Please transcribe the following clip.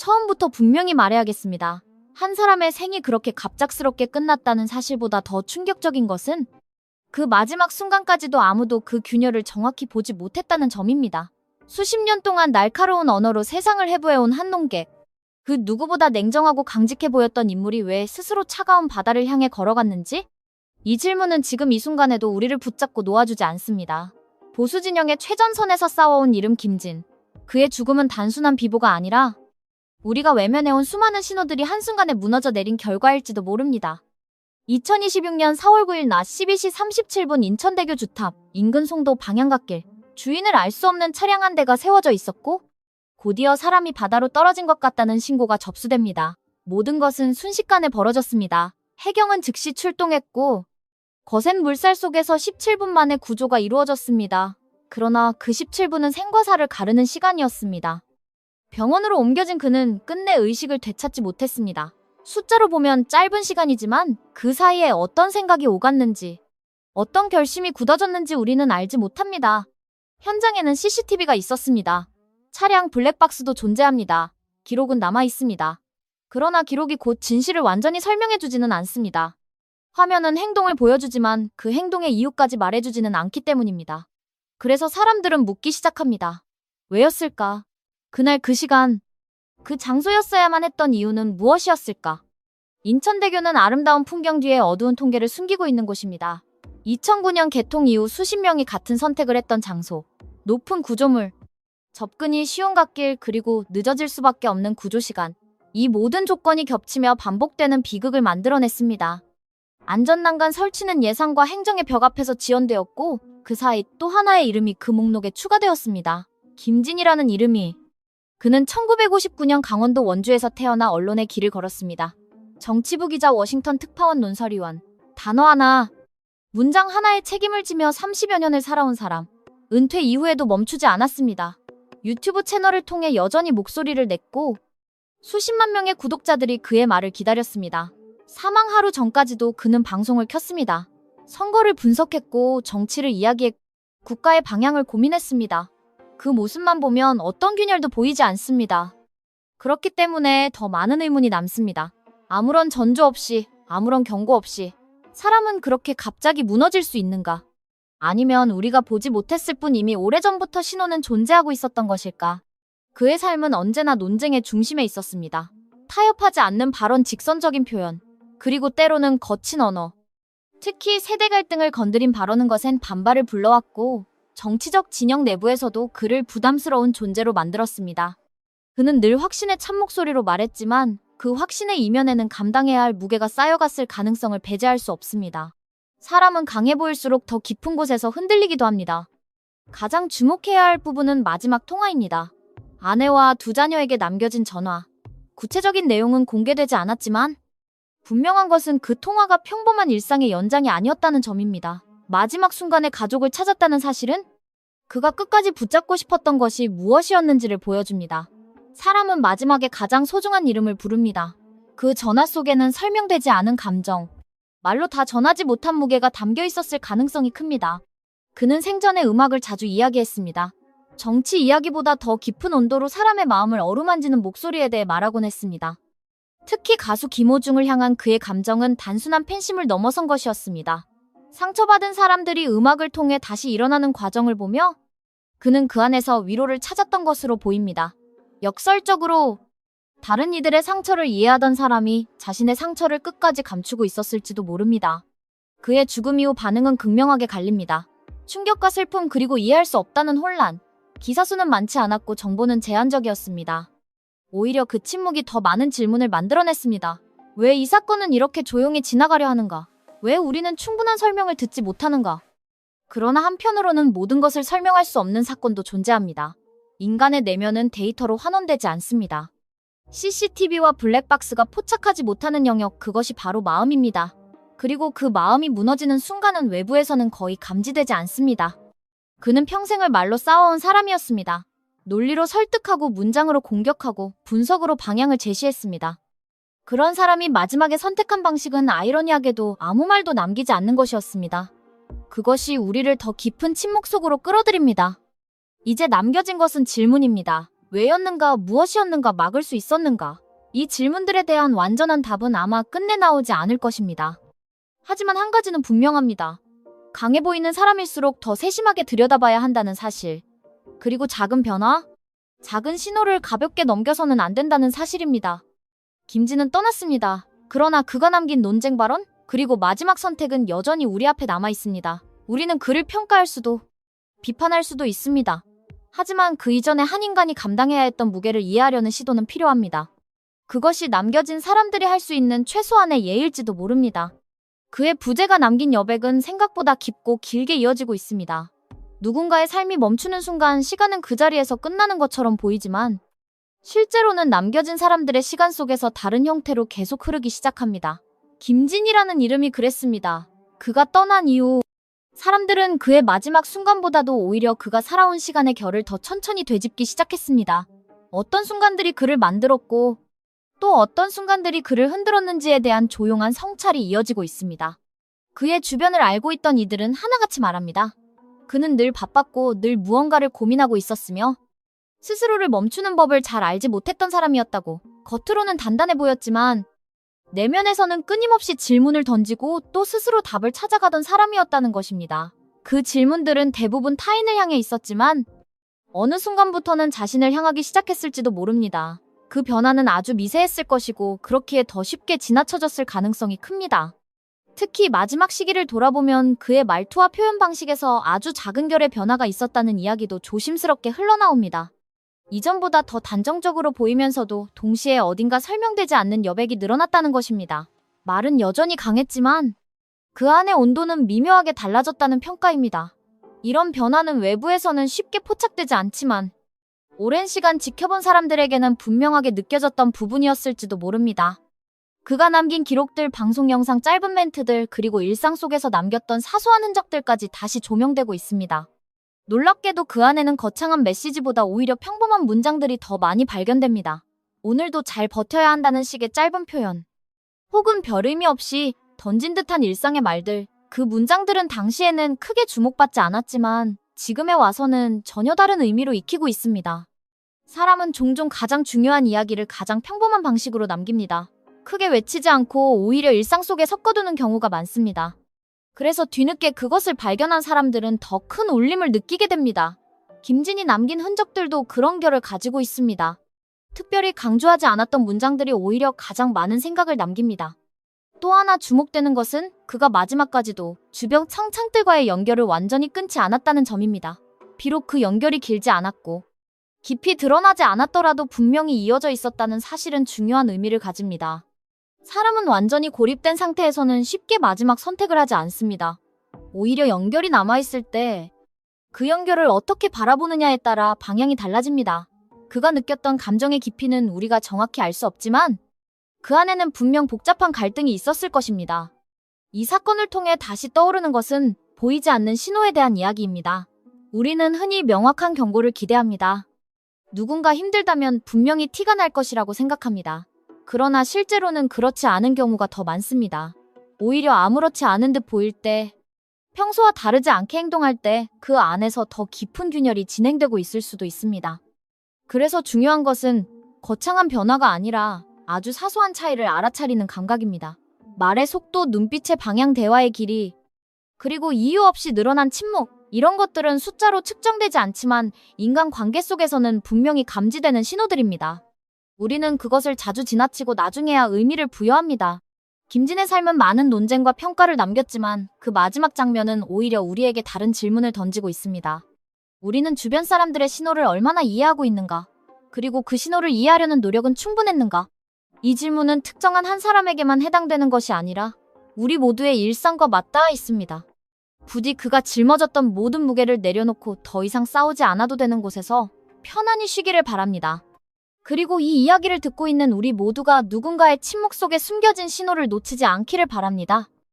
처음부터 분명히 말해야겠습니다. 한 사람의 생이 그렇게 갑작스럽게 끝났다는 사실보다 더 충격적인 것은 그 마지막 순간까지도 아무도 그 그녀를 정확히 보지 못했다는 점입니다. 수십 년 동안 날카로운 언어로 세상을 해부해온 한 농객. 그 누구보다 냉정하고 강직해 보였던 인물이 왜 스스로 차가운 바다를 향해 걸어갔는지? 이 질문은 지금 이 순간에도 우리를 붙잡고 놓아주지 않습니다. 보수 진영의 최전선에서 싸워온 이름 김진. 그의 죽음은 단순한 비보가 아니라 우리가 외면해온 수많은 신호들이 한순간에 무너져 내린 결과일지도 모릅니다. 2026년 4월 9일 낮 12시 37분 인천대교 주탑 인근 송도 방향갓길. 주인을 알 수 없는 차량 한 대가 세워져 있었고 곧이어 사람이 바다로 떨어진 것 같다는 신고가 접수됩니다. 모든 것은 순식간에 벌어졌습니다. 해경은 즉시 출동했고 거센 물살 속에서 17분 만에 구조가 이루어졌습니다. 그러나 그 17분은 생과 사를 가르는 시간이었습니다. 병원으로 옮겨진 그는 끝내 의식을 되찾지 못했습니다. 숫자로 보면 짧은 시간이지만 그 사이에 어떤 생각이 오갔는지, 어떤 결심이 굳어졌는지 우리는 알지 못합니다. 현장에는 CCTV가 있었습니다. 차량 블랙박스도 존재합니다. 기록은 남아 있습니다. 그러나 기록이 곧 진실을 완전히 설명해주지는 않습니다. 화면은 행동을 보여주지만 그 행동의 이유까지 말해주지는 않기 때문입니다. 그래서 사람들은 묻기 시작합니다. 왜였을까? 그날 그 시간, 그 장소였어야만 했던 이유는 무엇이었을까? 인천대교는 아름다운 풍경 뒤에 어두운 통계를 숨기고 있는 곳입니다. 2009년 개통 이후 수십 명이 같은 선택을 했던 장소, 높은 구조물, 접근이 쉬운 갓길 그리고 늦어질 수밖에 없는 구조시간. 이 모든 조건이 겹치며 반복되는 비극을 만들어냈습니다. 안전난간 설치는 예상과 행정의 벽 앞에서 지연되었고 그 사이 또 하나의 이름이 그 목록에 추가되었습니다. 김진이라는 이름이. 그는 1959년 강원도 원주에서 태어나 언론의 길을 걸었습니다. 정치부 기자, 워싱턴 특파원, 논설위원. 단어 하나, 문장 하나에 책임을 지며 30여 년을 살아온 사람. 은퇴 이후에도 멈추지 않았습니다. 유튜브 채널을 통해 여전히 목소리를 냈고 수십만 명의 구독자들이 그의 말을 기다렸습니다. 사망 하루 전까지도 그는 방송을 켰습니다. 선거를 분석했고 정치를 이야기했고 국가의 방향을 고민했습니다. 그 모습만 보면 어떤 균열도 보이지 않습니다. 그렇기 때문에 더 많은 의문이 남습니다. 아무런 전조 없이, 아무런 경고 없이 사람은 그렇게 갑자기 무너질 수 있는가? 아니면 우리가 보지 못했을 뿐 이미 오래전부터 신호는 존재하고 있었던 것일까? 그의 삶은 언제나 논쟁의 중심에 있었습니다. 타협하지 않는 발언, 직선적인 표현, 그리고 때로는 거친 언어. 특히 세대 갈등을 건드린 발언은 거센 반발을 불러왔고 정치적 진영 내부에서도 그를 부담스러운 존재로 만들었습니다. 그는 늘 확신의 참목소리로 말했지만 그 확신의 이면에는 감당해야 할 무게가 쌓여갔을 가능성을 배제할 수 없습니다. 사람은 강해 보일수록 더 깊은 곳에서 흔들리기도 합니다. 가장 주목해야 할 부분은 마지막 통화입니다. 아내와 두 자녀에게 남겨진 전화. 구체적인 내용은 공개되지 않았지만 분명한 것은 그 통화가 평범한 일상의 연장이 아니었다는 점입니다. 마지막 순간에 가족을 찾았다는 사실은 그가 끝까지 붙잡고 싶었던 것이 무엇이었는지를 보여줍니다. 사람은 마지막에 가장 소중한 이름을 부릅니다. 그 전화 속에는 설명되지 않은 감정, 말로 다 전하지 못한 무게가 담겨 있었을 가능성이 큽니다. 그는 생전에 음악을 자주 이야기했습니다. 정치 이야기보다 더 깊은 온도로 사람의 마음을 어루만지는 목소리에 대해 말하곤 했습니다. 특히 가수 김호중을 향한 그의 감정은 단순한 팬심을 넘어선 것이었습니다. 상처받은 사람들이 음악을 통해 다시 일어나는 과정을 보며 그는 그 안에서 위로를 찾았던 것으로 보입니다. 역설적으로 다른 이들의 상처를 이해하던 사람이 자신의 상처를 끝까지 감추고 있었을지도 모릅니다. 그의 죽음 이후 반응은 극명하게 갈립니다. 충격과 슬픔 그리고 이해할 수 없다는 혼란. 기사 수는 많지 않았고 정보는 제한적이었습니다. 오히려 그 침묵이 더 많은 질문을 만들어냈습니다. 왜 이 사건은 이렇게 조용히 지나가려 하는가? 왜 우리는 충분한 설명을 듣지 못하는가? 그러나 한편으로는 모든 것을 설명할 수 없는 사건도 존재합니다. 인간의 내면은 데이터로 환원되지 않습니다. CCTV와 블랙박스가 포착하지 못하는 영역, 그것이 바로 마음입니다. 그리고 그 마음이 무너지는 순간은 외부에서는 거의 감지되지 않습니다. 그는 평생을 말로 싸워온 사람이었습니다. 논리로 설득하고 문장으로 공격하고 분석으로 방향을 제시했습니다. 그런 사람이 마지막에 선택한 방식은 아이러니하게도 아무 말도 남기지 않는 것이었습니다. 그것이 우리를 더 깊은 침묵 속으로 끌어들입니다. 이제 남겨진 것은 질문입니다. 왜였는가, 무엇이었는가, 막을 수 있었는가? 이 질문들에 대한 완전한 답은 아마 끝내 나오지 않을 것입니다. 하지만 한 가지는 분명합니다. 강해 보이는 사람일수록 더 세심하게 들여다봐야 한다는 사실. 그리고 작은 변화, 작은 신호를 가볍게 넘겨서는 안 된다는 사실입니다. 김진은 떠났습니다. 그러나 그가 남긴 논쟁 발언, 그리고 마지막 선택은 여전히 우리 앞에 남아 있습니다. 우리는 그를 평가할 수도, 비판할 수도 있습니다. 하지만 그 이전에 한 인간이 감당해야 했던 무게를 이해하려는 시도는 필요합니다. 그것이 남겨진 사람들이 할 수 있는 최소한의 예일지도 모릅니다. 그의 부재가 남긴 여백은 생각보다 깊고 길게 이어지고 있습니다. 누군가의 삶이 멈추는 순간 시간은 그 자리에서 끝나는 것처럼 보이지만 실제로는 남겨진 사람들의 시간 속에서 다른 형태로 계속 흐르기 시작합니다. 김진이라는 이름이 그랬습니다. 그가 떠난 이후 사람들은 그의 마지막 순간보다도 오히려 그가 살아온 시간의 결을 더 천천히 되짚기 시작했습니다. 어떤 순간들이 그를 만들었고 또 어떤 순간들이 그를 흔들었는지에 대한 조용한 성찰이 이어지고 있습니다. 그의 주변을 알고 있던 이들은 하나같이 말합니다. 그는 늘 바빴고 늘 무언가를 고민하고 있었으며 스스로를 멈추는 법을 잘 알지 못했던 사람이었다고. 겉으로는 단단해 보였지만 내면에서는 끊임없이 질문을 던지고 또 스스로 답을 찾아가던 사람이었다는 것입니다. 그 질문들은 대부분 타인을 향해 있었지만 어느 순간부터는 자신을 향하기 시작했을지도 모릅니다. 그 변화는 아주 미세했을 것이고 그렇기에 더 쉽게 지나쳐졌을 가능성이 큽니다. 특히 마지막 시기를 돌아보면 그의 말투와 표현 방식에서 아주 작은 결의 변화가 있었다는 이야기도 조심스럽게 흘러나옵니다. 이전보다 더 단정적으로 보이면서도 동시에 어딘가 설명되지 않는 여백이 늘어났다는 것입니다. 말은 여전히 강했지만 그 안의 온도는 미묘하게 달라졌다는 평가입니다. 이런 변화는 외부에서는 쉽게 포착되지 않지만 오랜 시간 지켜본 사람들에게는 분명하게 느껴졌던 부분이었을지도 모릅니다. 그가 남긴 기록들, 방송 영상, 짧은 멘트들, 그리고 일상 속에서 남겼던 사소한 흔적들까지 다시 조명되고 있습니다. 놀랍게도 그 안에는 거창한 메시지보다 오히려 평범한 문장들이 더 많이 발견됩니다. 오늘도 잘 버텨야 한다는 식의 짧은 표현, 혹은 별 의미 없이 던진 듯한 일상의 말들. 그 문장들은 당시에는 크게 주목받지 않았지만 지금에 와서는 전혀 다른 의미로 익히고 있습니다. 사람은 종종 가장 중요한 이야기를 가장 평범한 방식으로 남깁니다. 크게 외치지 않고 오히려 일상 속에 섞어두는 경우가 많습니다. 그래서 뒤늦게 그것을 발견한 사람들은 더 큰 울림을 느끼게 됩니다. 김진이 남긴 흔적들도 그런 결을 가지고 있습니다. 특별히 강조하지 않았던 문장들이 오히려 가장 많은 생각을 남깁니다. 또 하나 주목되는 것은 그가 마지막까지도 주변 창창들과의 연결을 완전히 끊지 않았다는 점입니다. 비록 그 연결이 길지 않았고 깊이 드러나지 않았더라도 분명히 이어져 있었다는 사실은 중요한 의미를 가집니다. 사람은 완전히 고립된 상태에서는 쉽게 마지막 선택을 하지 않습니다. 오히려 연결이 남아있을 때 그 연결을 어떻게 바라보느냐에 따라 방향이 달라집니다. 그가 느꼈던 감정의 깊이는 우리가 정확히 알 수 없지만 그 안에는 분명 복잡한 갈등이 있었을 것입니다. 이 사건을 통해 다시 떠오르는 것은 보이지 않는 신호에 대한 이야기입니다. 우리는 흔히 명확한 경고를 기대합니다. 누군가 힘들다면 분명히 티가 날 것이라고 생각합니다. 그러나 실제로는 그렇지 않은 경우가 더 많습니다. 오히려 아무렇지 않은 듯 보일 때, 평소와 다르지 않게 행동할 때 그 안에서 더 깊은 균열이 진행되고 있을 수도 있습니다. 그래서 중요한 것은 거창한 변화가 아니라 아주 사소한 차이를 알아차리는 감각입니다. 말의 속도, 눈빛의 방향, 대화의 길이, 그리고 이유 없이 늘어난 침묵, 이런 것들은 숫자로 측정되지 않지만 인간 관계 속에서는 분명히 감지되는 신호들입니다. 우리는 그것을 자주 지나치고 나중에야 의미를 부여합니다. 김진의 삶은 많은 논쟁과 평가를 남겼지만 그 마지막 장면은 오히려 우리에게 다른 질문을 던지고 있습니다. 우리는 주변 사람들의 신호를 얼마나 이해하고 있는가? 그리고 그 신호를 이해하려는 노력은 충분했는가? 이 질문은 특정한 한 사람에게만 해당되는 것이 아니라 우리 모두의 일상과 맞닿아 있습니다. 부디 그가 짊어졌던 모든 무게를 내려놓고 더 이상 싸우지 않아도 되는 곳에서 편안히 쉬기를 바랍니다. 그리고 이 이야기를 듣고 있는 우리 모두가 누군가의 침묵 속에 숨겨진 신호를 놓치지 않기를 바랍니다.